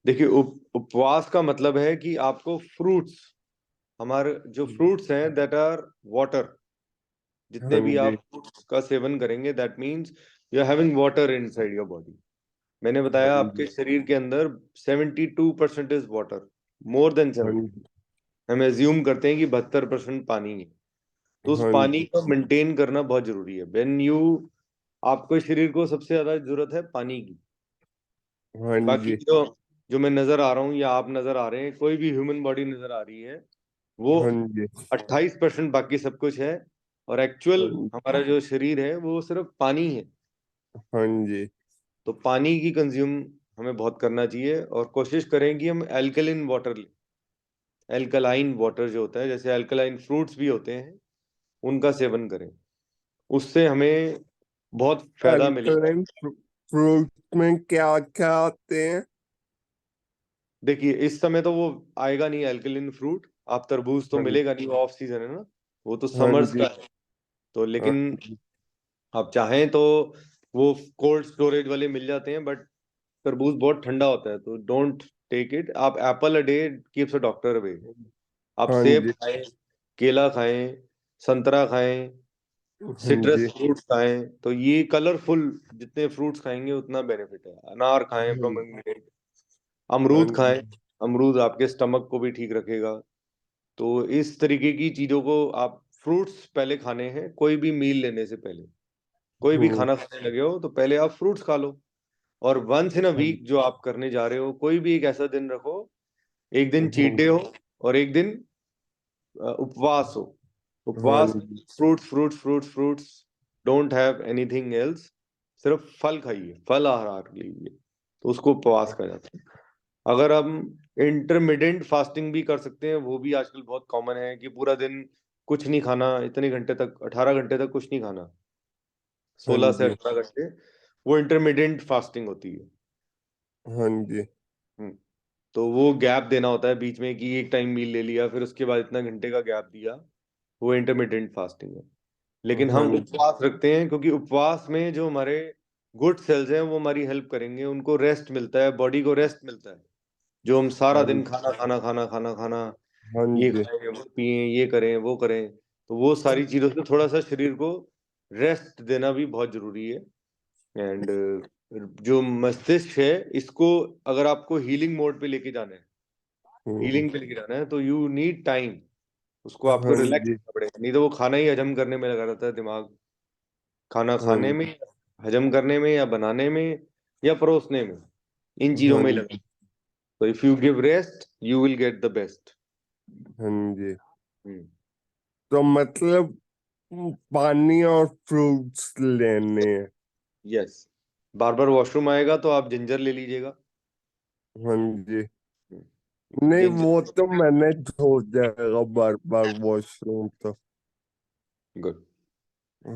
देखिए उपवास का मतलब है कि आपको फ्रूट्स, हमारे जो फ्रूट्स हैं दैट आर वाटर, जितने हाँ भी आप जी। फ्रूट्स का सेवन करेंगे that means you are having water inside your body. मैंने हाँ बताया आपके जी। शरीर के अंदर 72% इज वाटर, मोर देन हाँ 70। जी। हम एज्यूम करते हैं कि 72% पानी है, तो उस हाँ पानी जी। को मेंटेन करना बहुत जरूरी है। व्हेन यू, आपको शरीर को सबसे ज्यादा जरूरत है पानी की। हाँ बाकी जी। जो जो मैं नजर आ रहा हूँ या आप नजर आ रहे हैं, कोई भी ह्यूमन बॉडी नजर आ रही है, वो हाँ जी। 28% बाकी सब कुछ है, और एक्चुअल हाँ जी। हमारा जो शरीर है वो सिर्फ पानी है। हाँ जी। तो पानी की कंज्यूम हमें बहुत करना चाहिए, और कोशिश करें कि हम एल्कलिन वाटर लें। एल्कलाइन वाटर जो होता है, जैसे एल्कलाइन फ्रूट्स भी होते हैं, उनका सेवन करें, उससे हमें बहुत फायदा मिलेगा। अल्कलाइन फ्रूट में क्या क्या आते हैं? देखिए इस समय तो वो आएगा नहीं एल्कलिन फ्रूट, आप तरबूज तो हाँ मिलेगा नहीं, वो ऑफ सीजन है ना, वो तो हाँ समर्स का जी। है। तो हाँ लेकिन जी। आप चाहें तो वो कोल्ड स्टोरेज वाले मिल जाते हैं, बट तरबूज बहुत ठंडा होता है, तो डोंट टेक इट। आप Apple a day keeps a doctor away. आप हाँ सेब जी। खाएं, केला खाएं, संतरा खाएं, हाँ सिट्रस जी। फ्रूट्स खाएं, तो ये कलरफुल जितने फ्रूट्स खाएंगे उतना बेनिफिट है। अनार खाएं, हाँ पोमेग्रेनेट, हाँ अमरूद खाएं। जी। अमरूद आपके स्टमक को भी ठीक रखेगा। तो इस तरीके की चीजों को आप, फ्रूट्स पहले खाने हैं कोई भी मील लेने से पहले। कोई भी खाना खाने लगे हो तो पहले आप फ्रूट्स खा लो। और वंस इन अ वीक जो आप करने जा रहे हो, कोई भी एक ऐसा दिन रखो, एक दिन चीट डे हो और एक दिन उपवास हो। हाँ उपवास, जी। Fruits fruits fruits fruits, don't have anything else, सिर्फ फल खाइए, फल आहार लीजिए, तो उसको उपवास कहा जाता है। अगर हम इंटरमिटेंट फास्टिंग भी कर सकते हैं, वो भी आजकल बहुत कॉमन है कि पूरा दिन कुछ नहीं खाना, इतने घंटे तक, 18 घंटे तक कुछ नहीं खाना, हाँ 16 से जी। 18 घंटे, वो इंटरमिटेंट फास्टिंग होती है। हाँ जी। हम्म, तो वो गैप देना होता है बीच में, कि एक टाइम मील ले लिया फिर उसके बाद इतना घंटे का गैप दिया, वो इंटरमिटेंट फास्टिंग है। लेकिन हाँ हम उपवास रखते हैं क्योंकि उपवास में जो हमारे गुड सेल्स हैं वो हमारी हेल्प करेंगे, उनको रेस्ट मिलता है, बॉडी को रेस्ट मिलता है। जो हम सारा दिन खाना खाना खाना खाना खाना, हाँ ये जी। खाएं वो पिए, ये करें वो करें, तो वो सारी चीजों से थोड़ा सा शरीर को रेस्ट देना भी बहुत जरूरी है। एंड जो मस्तिष्क है, इसको अगर आपको हीलिंग मोड पे लेके जाना है, हीलिंग पे लेके जाना है, तो यू नीड टाइम, उसको आपको हाँ रिलैक्स जी। करना पड़ेगा, नहीं तो वो खाना ही हजम करने में लगा रहता है दिमाग। खाना हाँ खाने में, जी। हजम करने में, या बनाने में, या परोसने में, इन चीजों हाँ में ही लगा। जी। तो if you give rest you will get the best. हाँ जी। हम्म, तो मतलब पानी और फ्रूट्स लेने हैं। यस। बार बार वॉशरूम आएगा तो आप जिंजर ले लीजिएगा। हाँ जी। नहीं, वो जिंजर, तो मैनेज हो जाएगा, बार बार वॉशरूम तो। गुड।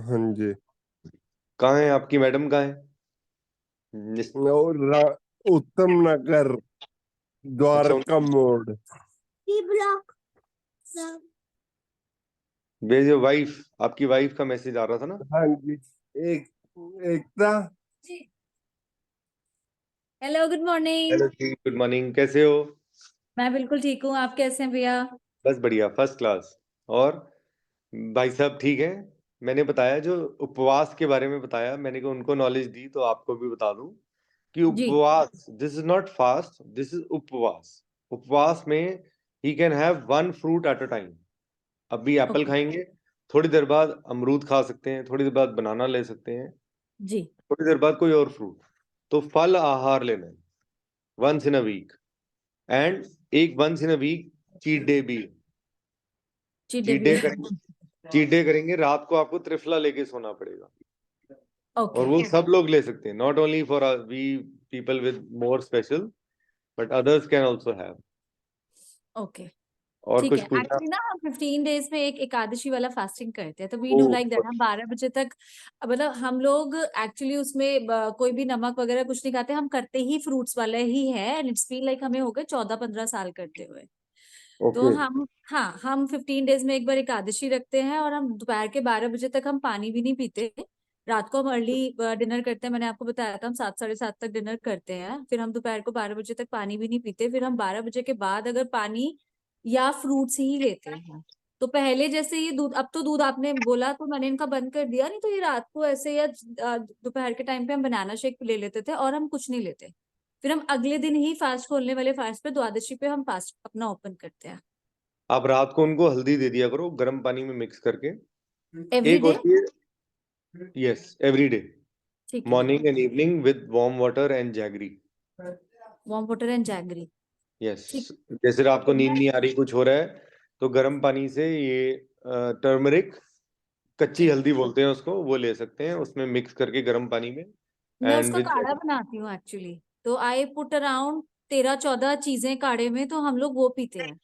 हाँ जी। कहाँ है आपकी मैडम, कहाँ है? और उत्तम नगर, अच्छा, द्वारका मोड़। ब्लॉक। भेजिए वाइफ, आपकी वाइफ का मैसेज आ रहा था ना। हाँ जी। एक Ekta. Hello, good morning. Hello जी, गुड मॉर्निंग, कैसे हो? मैं बिल्कुल ठीक हूँ, आप कैसे हैं भैया? बस बढ़िया, फर्स्ट क्लास। और भाई साहब ठीक है? मैंने बताया जो उपवास के बारे में बताया, मैंने को उनको नॉलेज दी, तो आपको भी बता दूं कि जी। उपवास, this is not fast, this is उपवास। उपवास में ही can have one fruit at a time. अभी एप्पल ओके। खाएंगे, थोड़ी देर बाद अमरूद खा सकते हैं, थोड़ी देर बाद बनाना ले सकते हैं, जी। थोड़ी देर बाद कोई और फ्रूट। तो फल आहार लेना है once in a week. And एक once in a week cheat day भी। चीटे चीट भी डे है। करेंगे, चीट डे करेंगे, रात को आपको त्रिफला लेके सोना पड़ेगा। और ओके। वो सब लोग ले सकते हैं, not only for we people with more special, but others can also have. Okay. और ठीक कुछ है, पूछना? एक्चुअली ना हम 15 डेज में एक एकादशी वाला फास्टिंग करते हैं, तो we oh, do like that. हम 12 बजे तक, मतलब हम लोग एक्चुअली उसमें कोई भी नमक वगैरह कुछ नहीं खाते, हम करते ही फ्रूट्स वाला ही है। एंड इट्स फील लाइक हमें हो गए 14-15 साल करते हुए। तो ओके। हम, हाँ, हम 15 डेज में एक बार एकादशी रखते हैं, और हम दोपहर के 12 बजे तक हम पानी भी नहीं पीते। रात को हम अर्ली डिनर करते हैं, मैंने आपको बताया था हम 7 साढ़े 7 तक डिनर करते हैं, फिर हम दोपहर को 12 बजे तक पानी भी नहीं पीते, फिर हम 12 बजे के बाद अगर पानी या फ्रूट्स ही लेते हैं। तो पहले जैसे ये दूध, अब तो दूध आपने बोला तो मैंने इनका बंद कर दिया, नहीं तो ये रात को ऐसे या दोपहर के टाइम पे हम बनाना शेक ले लेते थे और हम कुछ नहीं लेते। फिर हम अगले दिन ही फास्ट खोलने वाले फास्ट पे द्वादशी पे हम फास्ट अपना ओपन करते हैं। आप रात को उनको हल्दी दे दिया करो गर्म पानी में मिक्स करके। एवरी एक डे? होती है, यस, एवरी डे, ठीक है। Morning and evening with warm water and jaggery. Warm water and jaggery. Yes, ठीक। जैसे रात को नींद नहीं आ रही, कुछ हो रहा है, तो गर्म पानी से ये टर्मरिक, कच्ची हल्दी बोलते हैं उसको, वो ले सकते हैं उसमें मिक्स करके गर्म पानी में, मैं एंड उसका विद काढ़ा बनाती हूँ एक्चुअली, तो आई पुट अराउंड 13-14 चीजें काढ़े में, तो हम लोग वो पीते हैं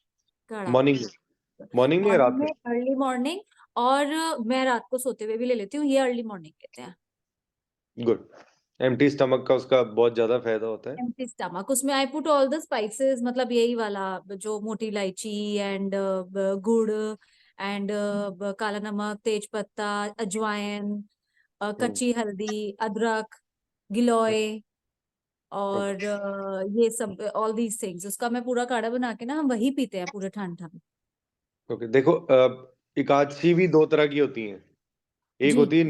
काढ़ा मॉर्निंग में या रात मॉर्निंग में? में, अर्ली मॉर्निंग। और मैं रात को सोते हुए भी ले लेती हूँ, ये अर्ली मॉर्निंग लेते हैं। गुड। एम्प्टी स्टमक का उसका बहुत ज्यादा फायदा होता है। एम्प्टी स्टमक, उसमें I put all the spices, मतलब यही वाला जो मोटी इलायची एंड गुड़ एंड काला नमक, तेज पत्ता, अजवाइन, कच्ची हल्दी, अदरक, गिलोय और ये सब, ऑल दीज थिंग्स, उसका मैं पूरा काढ़ा बना के ना हम वही पीते हैं पूरे ठंड ठंड। ओके, देखो एकादशी भी दो तरह की होती हैं। एक जी, होती है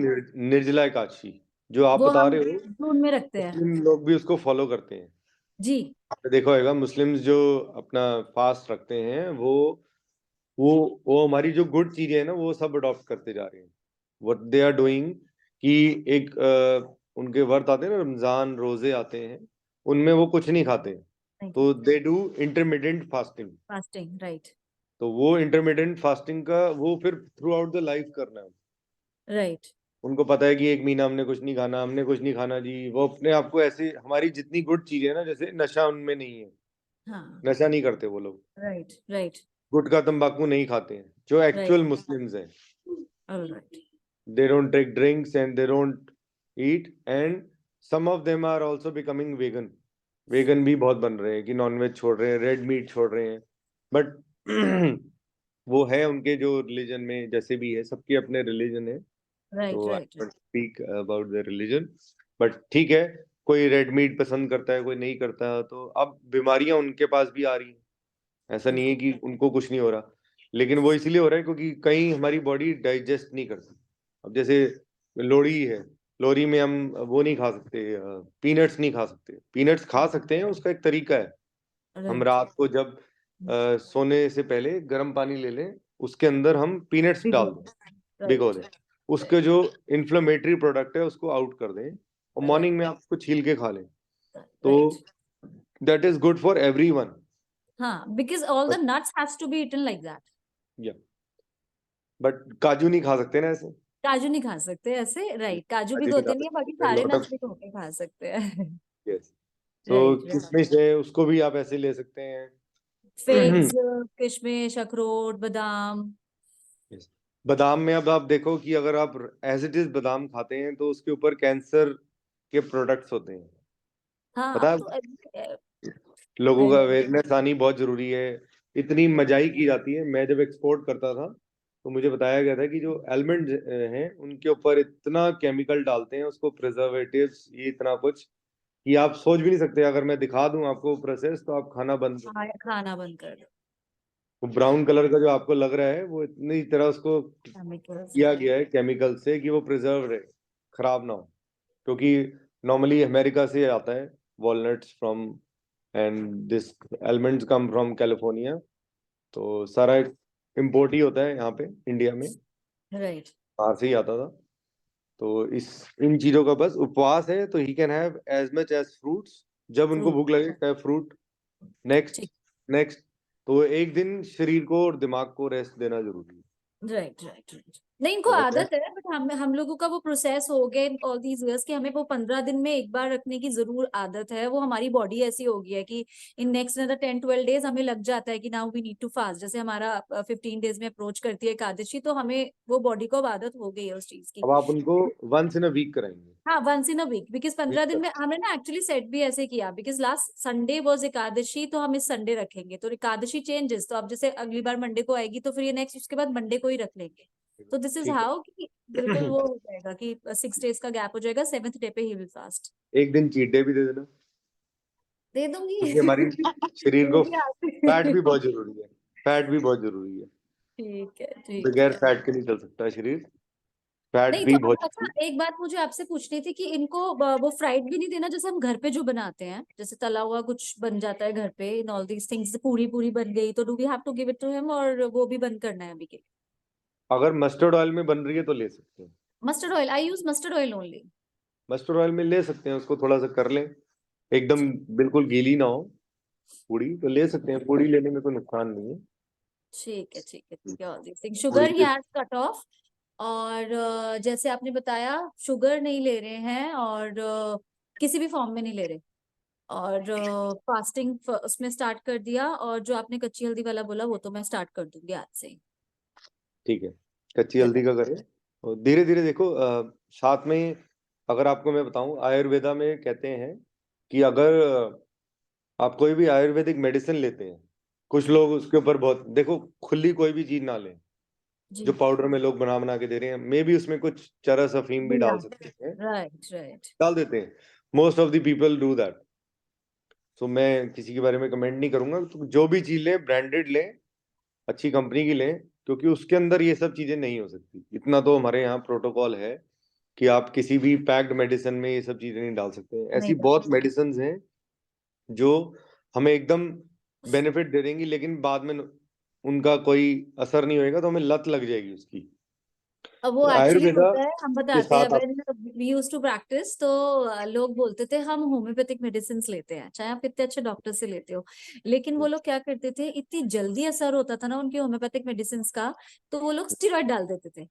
निर्जला एकादशी, जो आप वो बता हम रहे हो, जून में रखते हैं। मुस्लिम लोग भी उसको फॉलो करते हैं। जी। आपने देखा होगा मुस्लिम्स जो अपना फास्ट रखते हैं, वो हमारी जो गुड चीजें हैं ना, वो सब अडॉप्ट करते जा रहे हैं। व्हाट दे आर डूइंग कि एक उनके व्रत आते हैं ना, रमजान रोजे आते हैं, उनमें वो कुछ नहीं खाते, तो they do intermediate fasting. Fasting, right. तो वो इंटरमीडिएंट फास्टिंग का वो फिर थ्रू आउट द लाइफ करना है। राइट। उनको पता है कि एक महीना हमने कुछ नहीं खाना, हमने कुछ नहीं खाना जी। वो अपने आप को ऐसे, हमारी जितनी गुड चीजें है ना, जैसे नशा उनमें नहीं है, हाँ। नशा नहीं करते वो लोग, राइट राइट गुटखा तंबाकू नहीं खाते हैं जो राइट। एक्चुअल मुस्लिम्स हैं। Alright. They don't take drinks and they don't eat, and some of them are also becoming vegan. Vegan भी बहुत बन रहे हैं कि नॉनवेज छोड़ रहे हैं, रेड मीट छोड़ रहे हैं, बट वो है उनके जो रिलीजन में, जैसे भी है, सबके अपने रिलीजन है, राइट तो I right don't speak about the religion. But ठीक है, कोई रेड मीट पसंद करता है, कोई नहीं करता, तो अब बीमारियां उनके पास भी आ रही हैं। ऐसा नहीं है बिल्कुल। कि उनको कुछ नहीं हो रहा, लेकिन वो इसलिए हो रहा है क्योंकि कहीं हमारी बॉडी डाइजेस्ट नहीं करती। अब जैसे लोहड़ी है, लोहड़ी में हम वो नहीं खा सकते, पीनट्स नहीं खा सकते। पीनट्स खा सकते हैं, उसका एक तरीका है। हम राइट। रात को जब सोने से पहले गर्म पानी ले लें, उसके अंदर हम पीनट्स डाल दें, भिगो राइट दें, उसके जो इन्फ्लेमेटरी प्रोडक्ट है उसको आउट कर दें, और मॉर्निंग में आप उसको छील के खा लें, तो right. That is good for everyone. हाँ, because all the nuts has to be eaten like that. या बट काजू नहीं खा सकते ना ऐसे, काजू नहीं खा सकते ऐसे, राइट। काजू काजू नहीं भिगोते खा नहीं है, बाकी सकते, सारे लॉट नट्स ऑफ, भिगो के खा सकते हैं। यस। तो राइट राइट। किशमिश है, उसको भी आप ऐसे ले सकते हैं। फिग्स, किशमिश, अखरोट, बादाम। Yes. बादाम में अब आप देखो कि अगर आप एज इट इज बादाम खाते हैं, तो उसके ऊपर कैंसर के प्रोडक्ट्स होते हैं, हाँ, पता अब है? तो लोगों का राइट अवेयरनेस आनी बहुत जरूरी है। इतनी मजाई की जाती है, मैं जब एक्सपोर्ट करता था तो मुझे बताया गया था कि जो एलमंड हैं उनके ऊपर इतना केमिकल डालते हैं, उसको प्रिजर्वेटिव्स, ये इतना कुछ कि आप सोच भी नहीं सकते। अगर मैं दिखा दूं आपको प्रोसेस, तो आप खाना बंद कर। खाना बंद कर दो। वो ब्राउन कलर का जो आपको लग रहा है, वो इतनी तरह उसको केमिकल्स किया है। गया है केमिकल से कि वो प्रिजर्व रहे, खराब ना हो। क्योंकि नॉर्मली अमेरिका से आता है walnuts from, and this almonds come from California, तो सारा इम्पोर्ट ही होता है यहाँ पे इंडिया में, राइट। बाहर से ही आता था। तो इस इन चीजों का बस उपवास है, तो he can have as much as fruits, जब उनको फ्रूट। भूख लगे फ्रूट। नेक्स्ट ठीक। नेक्स्ट, तो एक दिन शरीर को और दिमाग को रेस्ट देना जरूरी है। Right right right. नहीं, इनको अगर आदत rest- है, बट हम लोगों का वो प्रोसेस हो गए ऑल दीज इयर्स कि हमें वो 15 दिन में एक बार रखने की जरूर आदत है। वो हमारी बॉडी ऐसी हो गई है कि इन नेक्स्ट अनदर 10-12 डेज हमें लग जाता है कि now we need to fast. जैसे हमारा 15 डेज में अप्रोच करती है एकादशी, तो हमें वो बॉडी को अब आदत हो गई है उस चीज की। अब आप उनको वंस इन अ वीक कराएंगे। हाँ, once in a week, because 15 दिन वीक में हमने ना एक्चुअली सेट भी ऐसे किया, because last Sunday was Ekadashi, तो हम इस संडे रखेंगे, तो एकादशी चेंजेस, तो अब जैसे अगली बार मंडे को आएगी तो फिर ये नेक्स्ट उसके बाद मंडे को ही रख लेंगे। तो दिस इज ठीक हाउ कि बिल्कुल वो हो जाएगा कि 6 days का गैप हो जाएगा, 7th डे पे ही विल फास्ट। है, एक दिन चीट डे भी दे देना, दे दूंगी। क्योंकि हमारी शरीर वो को भी फैट भी बहुत आते जरूरी है। फैट भी बहुत जरूरी है, ठीक है ठीक बगैर है। फैट के नहीं चल सकता है शरीर। फैट नहीं भी तो बहुत अच्छा, जरूरी एक बात मुझे आपसे पूछनी थी कि इनको वो फ्राइड भी नहीं देना जैसे हम घर पे जो बनाते हैं, जैसे तला हुआ कुछ बन जाता है घर पे, इन ऑल दीज थिंग्स, पूरी पूरी बन गई तो do we have to give it to him, और वो भी बंद करना है अभी के? है। अगर मस्टर्ड ऑयल में बन रही है तो ले सकते हैं। Mustard oil, I use mustard oil only. Mustard oil में ले सकते हैं, उसको थोड़ा सा कर लें, एकदम बिल्कुल गीली ना हो पूड़ी, तो ले सकते हैं। पूड़ी लेने में कोई नुकसान नहीं है। ठीक है ठीक है ठीक है। ऑल दीज थिंग्स, शुगर पूड़ी ही के हैज कट ऑफ। और जैसे आपने बताया, शुगर नहीं ले रहे हैं, और किसी भी फॉर्म में नहीं ले रहे, और फास्टिंग उसमें स्टार्ट कर दिया, और जो आपने कच्ची हल्दी वाला बोला वो तो मैं स्टार्ट कर दूंगी आज से ही। ठीक है, कच्ची चलो। हल्दी का करें। और धीरे धीरे देखो, साथ में अगर आपको मैं बताऊं, आयुर्वेदा में कहते हैं कि अगर आप कोई भी आयुर्वेदिक मेडिसिन लेते हैं, कुछ लोग उसके ऊपर बहुत देखो, खुली कोई भी चीज ना लें। जो जी। पाउडर में लोग बना बना के दे रहे हैं, मे भी उसमें कुछ चरस अफीम भी भैया। डाल सकते हैं, राइट राइट। डाल देते हैं। Most of the people do that. So मैं किसी के बारे में कमेंट नहीं करूंगा। तो जो भी चीज लें, ब्रांडेड लें, अच्छी कंपनी की लें, क्योंकि उसके अंदर ये सब चीजें नहीं हो सकती। इतना तो हमारे यहाँ प्रोटोकॉल है कि आप किसी भी पैक्ड मेडिसिन में ये सब चीजें नहीं डाल सकते। नहीं ऐसी डाल। बहुत मेडिसिन हैं जो हमें एकदम बेनिफिट दे देंगी, लेकिन बाद में उनका कोई असर नहीं होएगा, तो हमें लत लग जाएगी उसकी। अब वो तो एक्चुअली आयुर्वेदा होता है, हम के बताते हैं, साथ आप when we used to practice तो लोग बोलते थे हम होम्योपैथिक मेडिसिन लेते हैं, चाहे आप कितने अच्छे डॉक्टर से लेते हो, लेकिन वो लोग क्या करते थे, इतनी जल्दी असर होता था ना उनकी होम्योपैथिक मेडिसिन का, तो वो लोग स्टेरॉइड डाल देते थे।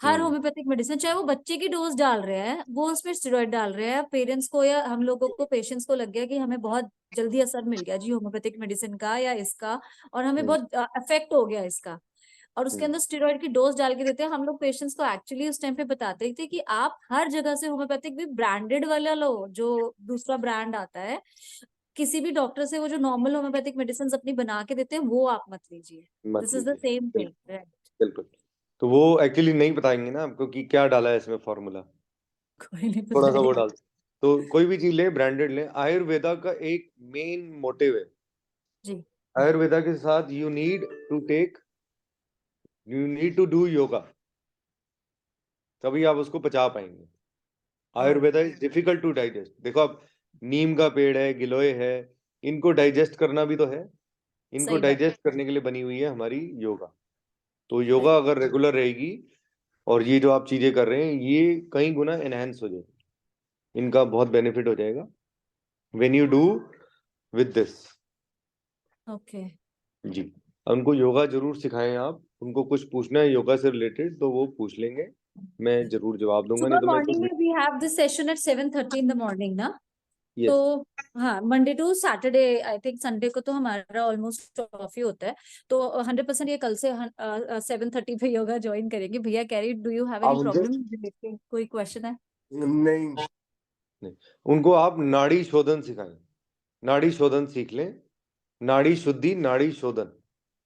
हर हम्म होम्योपैथिक मेडिसिन, चाहे वो बच्चे की डोज डाल रहे हैं, वो उसमें स्टेरॉइड डाल रहे हैं। पेरेंट्स को या हम लोगों को, पेशेंट्स को लग गया कि हमें बहुत जल्दी असर मिल गया जी होम्योपैथिक मेडिसिन का या इसका, और हमें हम्म बहुत इफेक्ट हो गया इसका, और उसके हम्म अंदर स्टेरॉइड की डोज डाल के देते हैं। हम लोग पेशेंट्स को एक्चुअली उस टाइम पे बताते थे कि आप हर जगह से होम्योपैथिक भी ब्रांडेड वाला लो, जो दूसरा ब्रांड आता है, किसी भी डॉक्टर से वो जो नॉर्मल होम्योपैथिक मेडिसिन अपनी बना के देते हैं वो आप मत लीजिए। मत दिस इज द लीजिए। सेम थिंग, बिल्कुल राइट? बिल्कुल। तो वो एक्चुअली नहीं बताएंगे ना आपको कि क्या डाला है इसमें फॉर्मूला, कोई नहीं थोड़ा सा वो बताएगा। डाल। तो कोई भी चीज लें, ब्रांडेड लें। आयुर्वेदा का एक मेन मोटिव है, जी। आयुर्वेदा के साथ you need to do yoga, तभी आप उसको पचा पाएंगे। और Ayurveda is difficult to digest. देखो, आप नीम का पेड़ है, गिलोय है, इनको डाइजेस्ट करना भी तो है। इनको सही बात। डाइजेस्ट करने के लिए बनी हुई है हमारी योगा। तो योगा राइट। अगर रेगुलर रहेगी, और ये जो आप चीजें कर रहे हैं, ये कई गुना एनहेंस हो जाएगी, इनका बहुत बेनिफिट हो जाएगा when you do with this. Okay. जी। उनको योगा जरूर सिखाएं आप। उनको कुछ पूछना है योगा से रिलेटेड तो वो पूछ लेंगे, मैं जरूर जवाब दूंगा, नहीं सुबह तो मैं तो। मॉर्निंग में we have this session at 7:30 in the morning ना। तो यस। हाँ, Monday to Saturday, I think Sunday को तो हमारा ऑलमोस्ट ऑफ ही होता है। तो 100% ये कल से 7:30 पे योगा ज्वाइन करेंगे। भैया कह रही, डू यू हैव आप एनी उनसे प्रॉब्लम, कोई क्वेश्चन है? नहीं। नहीं, उनको आप नाड़ी शोधन सिखाएं। नाड़ी शोधन सीख लें। नाड़ी शुद्धि, नाड़ी शोधन।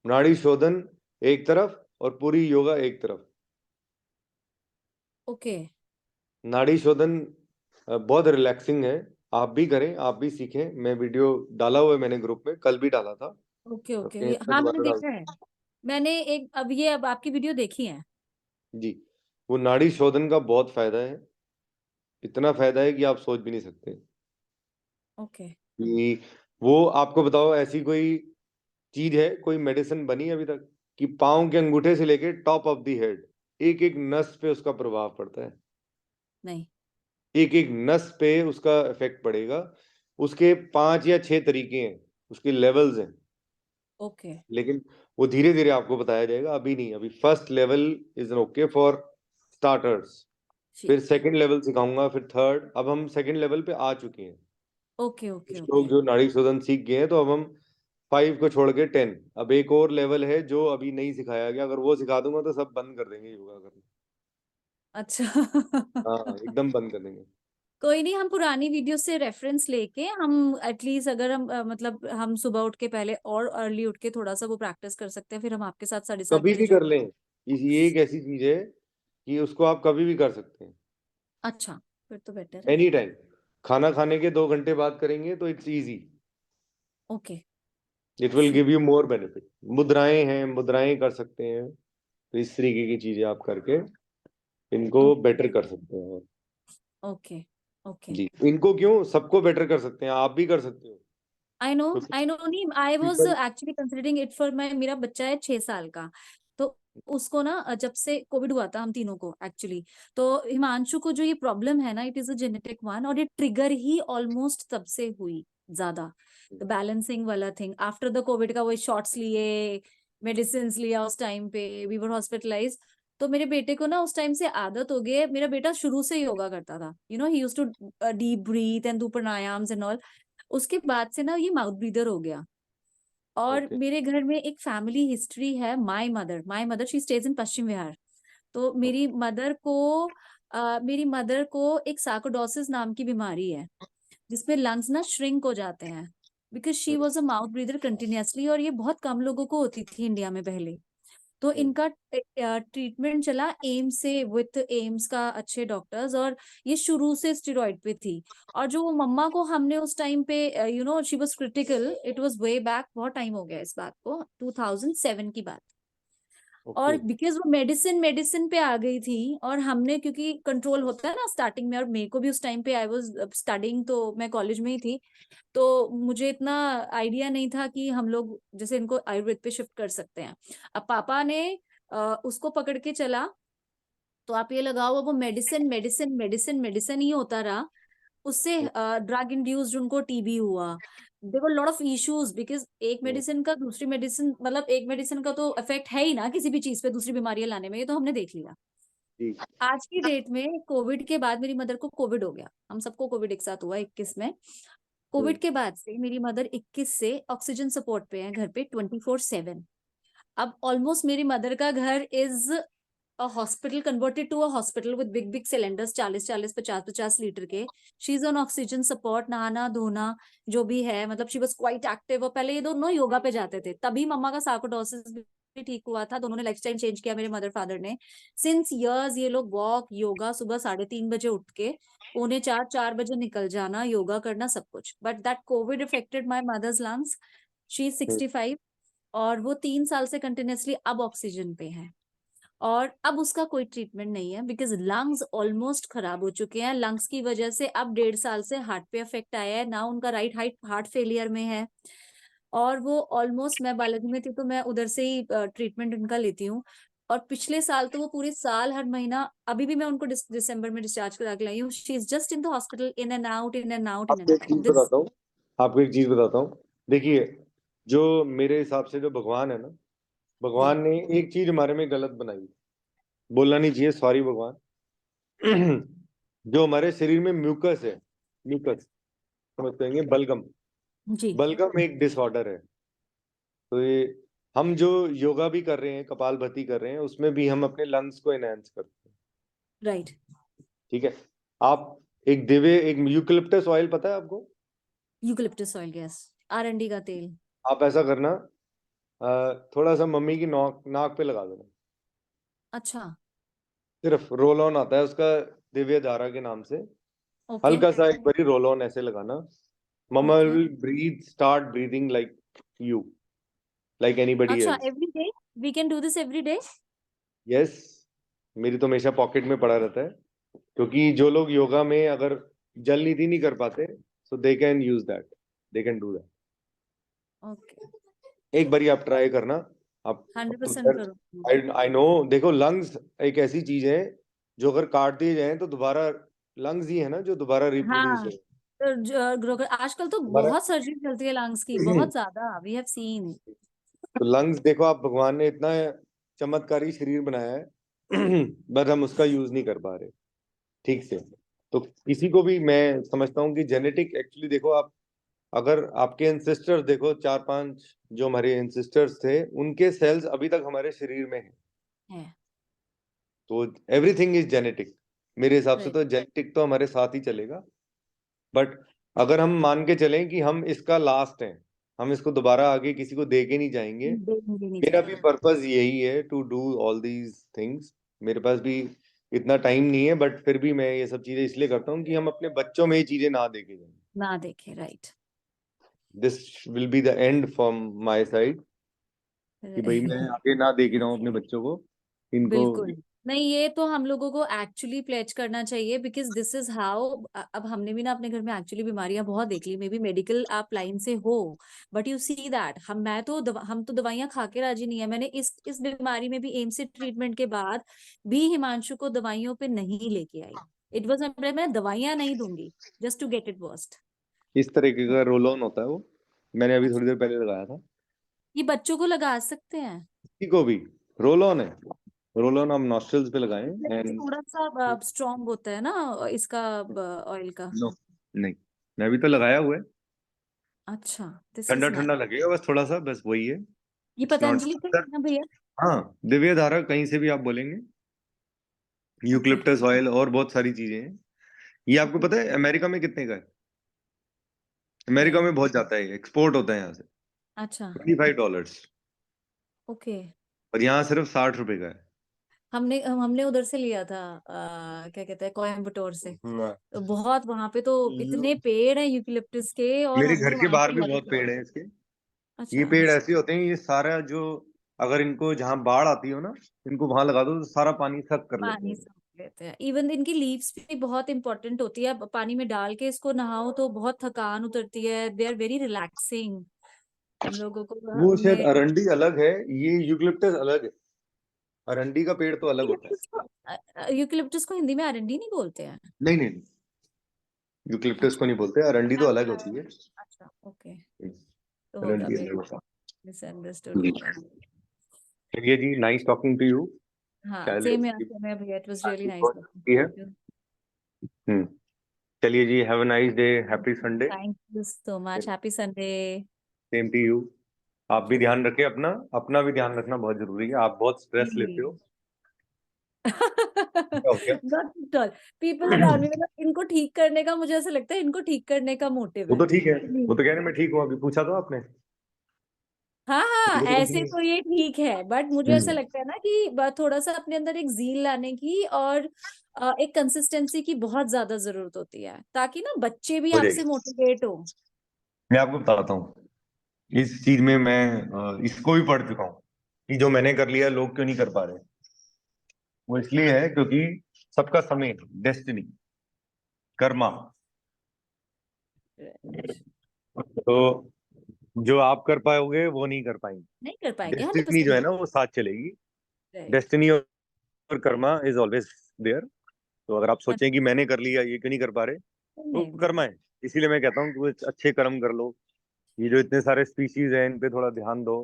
नाड़ी शोधन एक तरफ और पूरी योगा एक तरफ। ओके नाड़ी शोधन बहुत रिलैक्सिंग है। आप भी करें, आप भी सीखें। मैं वीडियो डाला हुआ है, मैंने ग्रुप में कल भी डाला था, ओके ओके। ओके, मैं हाँ मैंने दोबारा डाल। देखा है। मैंने एक अब आपकी वीडियो देखी है। जी। वो नाड़ी शोधन का बहुत फायदा है, इतना फायदा है कि आप सोच भी नहीं सकते। ओके। कि वो आपको बताओ, ऐसी कोई चीज है, कोई मेडिसिन बनी है अभी तक कि पाँव के अंगूठे से लेके टॉप ऑफ द हेड एक एक नस पे उसका प्रभाव पड़ता है? नहीं। एक एक नस पे उसका इफेक्ट पड़ेगा। उसके 5 या 6 तरीके हैं, उसके लेवल्स हैं, ओके। लेकिन वो धीरे धीरे आपको बताया जाएगा, अभी नहीं। अभी first level is okay for starters, फिर ठीक है। सेकंड लेवल सिखाऊंगा, फिर थर्ड। अब हम सेकंड लेवल पे आ चुके हैं। ओके ओके कुछ लोग ओके। जो नाड़ी शोधन सीख गए हैं, तो अब हम 5 को छोड़ के 10। अब एक और लेवल है जो अभी नहीं सिखाया गया, अगर वो सिखा दूंगा तो सब बंद कर देंगे योगा करना। अच्छा। हाँ, एकदम बंद कर देंगे। कोई नहीं, हम पुरानी वीडियो से रेफरेंस लेके हम एटलीस्ट, अगर हम मतलब हम सुबह उठ के पहले और अर्ली उठ के थोड़ा सा वो प्रैक्टिस कर सकते हैं, फिर हम आपके साथ 7:30 कभी बजे भी जो। कर लें, ये एक ऐसी चीज है कि उसको आप कभी भी कर सकते हैं, अच्छा, फिर तो बेटर है। Any time. खाना खाने के 2 घंटे बाद करेंगे तो it's easy, okay. It will sure. Give you more benefit. मुद्राएं हैं, मुद्राएं कर सकते हैं, तो इस तरीके की चीजें आप करके इनको बेटर कर सकते हैं। ओके। ओके। जी, इनको क्यों, सबको बेटर कर सकते हैं, आप भी कर सकते हो, आई नो, क्योंकि आई नो। नहीं, I was people- actually considering it for my, मेरा बच्चा है 6 साल का। तो उसको ना जब से कोविड हुआ था हम तीनों को एक्चुअली, तो हिमांशु को जो ये प्रॉब्लम है ना, it is a genetic one, और ये ट्रिगर ही ऑलमोस्ट तब से हुई ज्यादा, द बैलेंसिंग वाला थिंग। आफ्टर द कोविड का वही शॉट्स लिए, मेडिसिन लिया, उस टाइम पे वी वर हॉस्पिटलाइज। तो मेरे बेटे को ना उस टाइम से आदत हो गई है। मेरा बेटा शुरू से योगा करता था, you know, he used to deep breath and do pranayams and all. उसके बाद से ना ये माउथ ब्रीदर हो गया। और ओके, मेरे घर में एक फैमिली हिस्ट्री है। माय मदर शी स्टेज इन पश्चिम विहार। तो मेरी मदर को एक सार्कोडोसिस नाम की बीमारी है, जिसमें लंग्स ना श्रिंक हो जाते हैं, because she was a mouth breather continuously, और ये बहुत कम लोगों को होती थी इंडिया में पहले। तो इनका ट्रीटमेंट चला एम्स से, विथ एम्स का अच्छे डॉक्टर्स, और ये शुरू से स्टेरॉइड पे थी। और जो मम्मा को हमने उस टाइम पे, you know, she was critical, it was way back, बहुत टाइम हो गया इस बात को, 2007 की बात। ओके। और बिकॉज वो मेडिसिन मेडिसिन पे आ गई थी, और हमने, क्योंकि कंट्रोल होता है ना स्टार्टिंग में, और मेरे को भी उस टाइम पे आई वाज स्टडिंग, तो मैं कॉलेज में ही थी, तो मुझे इतना आइडिया नहीं था कि हम लोग जैसे इनको आयुर्वेद पे शिफ्ट कर सकते हैं। अब पापा ने उसको पकड़ के चला, तो आप ये लगाओ, अब वो मेडिसिन मेडिसिन मेडिसिन मेडिसिन ही होता रहा। उससे ड्रग इंड्यूस्ड उनको टीबी हुआ। There were lot of issues, because एक मेडिसिन का दूसरी मेडिसिन, मतलब एक मेडिसिन का तो इफेक्ट है ही ना किसी भी चीज पे दूसरी बीमारियां लाने में, ये तो हमने देख लिया। जी, आज की डेट में कोविड के बाद मेरी मदर को कोविड हो गया, हम सबको कोविड एक साथ हुआ 21 में। कोविड के बाद से मेरी मदर 21 से ऑक्सीजन सपोर्ट पे है घर पे 24/7। अब ऑलमोस्ट मेरी मदर का घर is a hospital, converted to a hospital with big big cylinders, 40-40 50-50 litre के। She is on oxygen support, नहाना धोना जो भी है, मतलब शी वाज क्वाइट एक्टिव। और पहले ये दोनों योगा पे जाते थे, तभी मम्मा का सार्कोडोसिस भी ठीक हुआ था। दोनों ने लाइफस्टाइल चेंज किया, मेरे मदर फादर ने। सिंस इयर्स ये लोग वॉक योगा, सुबह 3:30 बजे उठ के 3:45-4 बजे निकल जाना, योगा करना, सब कुछ। But that covid affected my mother's lungs. She is 65, और वो 3 साल से कंटिन्यूअसली अब ऑक्सीजन पे है। और अब उसका कोई ट्रीटमेंट नहीं है, बिकॉज लंग्स ऑलमोस्ट खराब हो चुके हैं। लंग्स की वजह से अब 1.5 साल से हार्ट पे अफेक्ट आया है ना, उनका राइट हार्ट फेलियर में है। और वो ऑलमोस्ट, मैं बालाजी में थी तो मैं उधर से ही ट्रीटमेंट उनका लेती हूँ। और पिछले साल तो वो पूरे साल हर महीना, अभी भी मैं उनको दिसंबर में डिस्चार्ज करा के लाई हूँ। She is just in the hospital, in and out, in and out, in and आपको एक आउट चीज दिस। बताता हूँ, आपको एक चीज बताता हूँ। देखिए, जो मेरे हिसाब से जो भगवान है ना, जी। भगवान ने एक चीज हमारे में गलत बनाई, बोलना नहीं चाहिए, सॉरी भगवान। जो हमारे शरीर में म्यूकस है, म्यूकस समझते हैं, बलगम, जी। बलगम एक डिसऑर्डर है। तो ये हम जो योगा भी कर रहे हैं, कपालभाति कर रहे हैं, उसमें भी हम अपने लंग्स को एनहांस करते हैं। राइट। ठीक है, आप एक यूकलिप्टस ऑयल पता है आपको? यूकलिप्टस ऑयल, गैस, R&D का तेल। आप ऐसा करना, थोड़ा सा मम्मी की नाक नाक पे लगा देना। अच्छा। सिर्फ रोल ऑन आता है उसका, दिव्य धारा के नाम से। ओके। हल्का सा एक बारी रोल ऑन ऐसे लगाना, mama okay. Will breathe, start breathing like you, like anybody अच्छा, else. Every day we can do this every day? Yes, मेरी तो हमेशा पॉकेट में पड़ा रहता है, क्योंकि जो लोग योगा में अगर जल नीति नहीं कर पाते, so they can use that, they can do that. Okay. एक बारी आप ट्राई करना। आप 100% करूँ। आई आई नो, देखो लंग्स एक ऐसी चीज है जो अगर काट दिए जाए तो दोबारा, लंग्स ही है ना जो दोबारा रिप्रोड्यूस हाँ, हो तो आजकल तो हमारा। बहुत सर्जरी चलती है लंग्स की, बहुत ज्यादा, वी हैव सीन। तो लंग्स देखो, आप भगवान ने इतना चमत्कारी शरीर बनाया है, बट हम उसका यूज नहीं कर पा रहे ठीक से। तो किसी को भी मैं समझता हूँ कि जेनेटिक, एक्चुअली देखो आप, अगर आपके एंसेस्टर्स देखो, 4-5 जो हमारे एंसेस्टर्स थे, उनके सेल्स अभी तक हमारे शरीर में हैं। है। तो एवरीथिंग इज जेनेटिक, मेरे हिसाब से राइट। तो जेनेटिक तो हमारे साथ ही चलेगा। बट अगर हम मान के चलें कि हम इसका लास्ट हैं, हम इसको दोबारा आगे किसी को दे के नहीं जाएंगे। देंगे नहीं मेरा भी जाएंगे। पर्पस यही है to do all these things. मेरे पास भी इतना टाइम नहीं है, बट फिर भी मैं ये सब चीजें इसलिए करता हूँ कि हम अपने बच्चों में ये चीजें ना देके जाएं। ना देखे, right. This will be the end from my side, कि भाई मैं आगे ना देके जाऊं अपने बच्चों को इनको। बिल्कुल नहीं, ये तो हम लोगों को एक्चुअली प्लेज करना चाहिए, बिकॉज दिस इज हाउ। अब हमने भी ना अपने घर में एक्चुअली बीमारियां बहुत देख ली, मे बी मेडिकल आप लाइन से हो, बट यू सी दैट हम तो दवाइयां खा के राजी नहीं है। मैंने इस बीमारी में भी एम्स से ट्रीटमेंट के बाद भी हिमांशु को दवाइयों पे नहीं लेके आई। इट वाज मैं दवाइयां नहीं दूंगी just to get it worst. इस तरीके का रोल ऑन होता है वो, मैंने अभी थोड़ी देर पहले लगाया था। ये बच्चों को लगा सकते हैं। किसी को भी रोल ऑन है, रोल ऑन हम नॉस्ट्रल्स पे लगाएं एंड थोड़ा सा स्ट्रॉन्ग होता है ना इसका, ऑयल का। नो, नहीं, मैं भी तो लगाया हुआ है। अच्छा, दिस ठंडा इज नाइस। ठंडा लगेगा बस थोड़ा सा, बस वही है। ये इट्स नॉट। पतंजलि का है ना भैया? हाँ, दिव्य धारा कहीं से भी आप बोलेंगे, ओके। यूकलिप्टस ऑयल और बहुत सारी चीजें हैं। ये आपको ओके। पता है अमेरिका में कितने का है? अमेरिका नहीं। में बहुत जाता है, एक्सपोर्ट होता है यहाँ से। अच्छा। $25। ओके। और यहाँ सिर्फ 60 रुपए का है। हमने उधर से लिया था, क्या कहते हैं, कोयम्बटूर से। हाँ। तो बहुत वहां पे तो इतने पेड़ हैं यूकलिप्टस के, और मेरे हमने घर के वहां बाहर से भी लिया था बहुत पेड़ हैं इसके। ये अच्छा। पेड़ ऐसे होते हैं, ये सारा जो, अगर इनको जहाँ बाढ़ आती हो ना, इनको वहां लगा दो तो सारा पानी सक कर लेते पानी हैं। सोख लेते हैं। इवन इनकी लीव्स भी बहुत इंपॉर्टेंट होती है, पानी में डाल के इसको नहाओ तो बहुत थकान उतरती है। दे आर वेरी रिलैक्सिंग हम लोगों को। वो शायद मैं अरंडी अलग है, ये यूकलिप्टस अलग है। अरंडी का पेड़ तो अलग होता है। यूकलिप्टस को हिंदी में अरंडी नहीं बोलते हैं? नहीं नहीं नहीं, यूकलिप्टस को अच्छा। नहीं बोलते, अरंडी तो अलग होती है। अच्छा, ओके। तो होगा, अरंडी मैं अलग होता मिसअंडरस्टूड है। होगा। चलिए जी, नाइस टॉकिंग टू यू। हाँ, चलिए, सेम है भैया, इट वाज रियली आपकी नाइस बहुत अच्छी है। टॉकिंग। हम्म। चलिए जी, have a nice day, happy Sunday. Thank you so much, happy Sunday. Same to you. आप भी ध्यान रखें अपना, अपना भी ध्यान रखना बहुत जरूरी है। आप बहुत स्ट्रेस लेते हो। क्या हो गया? Not at all. People around me, मतलब इनको ठीक करने का, मुझे ऐसा लगता है इनको ठीक करने का मोटिव वो है। तो ठीक है, वो तो कह रहे मैं ठीक हूँ, अभी पूछा तो आपने। हाँ हाँ, वो तो कुछ ऐसे नहीं। तो ये ठीक है, बट मुझे ऐसा हम्म, लगता है ना कि थोड़ा सा अपने अंदर एक जील लाने की, और एक कंसिस्टेंसी की बहुत ज्यादा जरूरत होती है, ताकि ना बच्चे भी हो आपसे जाएगी। मोटिवेट हो। मैं आपको बताता हूँ, इस चीज में मैं इसको भी पढ़ चुका हूँ कि जो मैंने कर लिया लोग क्यों नहीं कर पा रहे। वो इसलिए है क्योंकि सबका समय, डेस्टिनी, कर्मा। तो जो आप कर पाओगे वो नहीं कर पाएंगे। नहीं कर पाएंगे, डेस्टिनी जो 100%। है ना वो साथ चलेगी। राइट। डेस्टिनी और कर्मा इज ऑलवेज देयर। तो अगर आप सोचें कि मैंने कर लिया, ये क्यों नहीं कर पा रहे, तो नहीं नहीं। कर्मा है। इसीलिए मैं कहता हूँ कि कुछ अच्छे कर्म कर लो। ये जो इतने सारे स्पीशीज हैं इन पे थोड़ा ध्यान दो,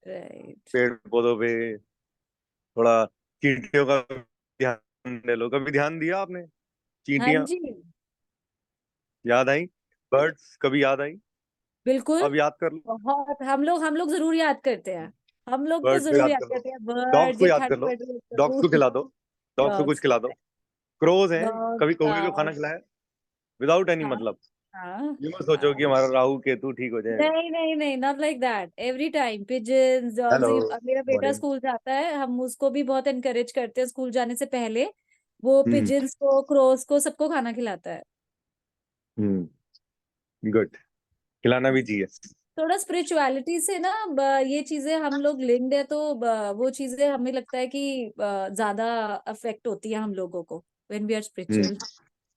राइट। पेड़ पौधों पे थोड़ा, चींटियों का ध्यान दे लो। कभी ध्यान दिया आपने? हाँ चींटियां जी, याद आई? बर्ड्स कभी याद आई? बिल्कुल। अब याद कर लो। बहुत हम लोग जरूर याद करते हैं। हम लोग तो बर्ड्स को जरूर याद याद कर लो, करते हैं, डॉग्स बर्ड को ये याद ठंड कर लो, पड़ रही है डॉग्स को जरूर। खिला दो, डॉग्स को कुछ डॉग्स, खिला दो। क्रोज हैं, डॉग कभी कौवे को खाना का। खिलाया विदाउट एनी हाँ मतलब? हाँ ये मत सोचो हाँ। कि हमारा राहु केतु ठीक हो जाएगा। नहीं नहीं नहीं, not like that, every time pigeons. Hello, मेरा बेटा मॉर्निंग। स्कूल जाता है, हम उसको भी बहुत एनकरेज करते हैं स्कूल जाने से पहले। वो हम्म पिजन्स को, क्रोस को, सबको खाना खिलाता है। हम्म, गुड। खिलाना भी चाहिए। थोड़ा स्पिरिचुअलिटी से ना ये चीजें हम लोग लिंक्ड है, तो वो चीजें हमें लगता है कि ज्यादा अफेक्ट होती है हम लोगों को when we are hmm, spiritual,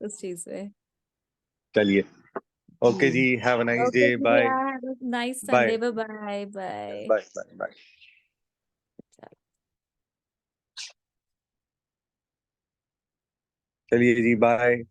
उस चीज में। चलिए, ओके हम्म। जी, have a nice okay day, भैया, bye. Have a nice bye Sunday, bye bye bye. Bye bye bye. चलिए जी, बाय।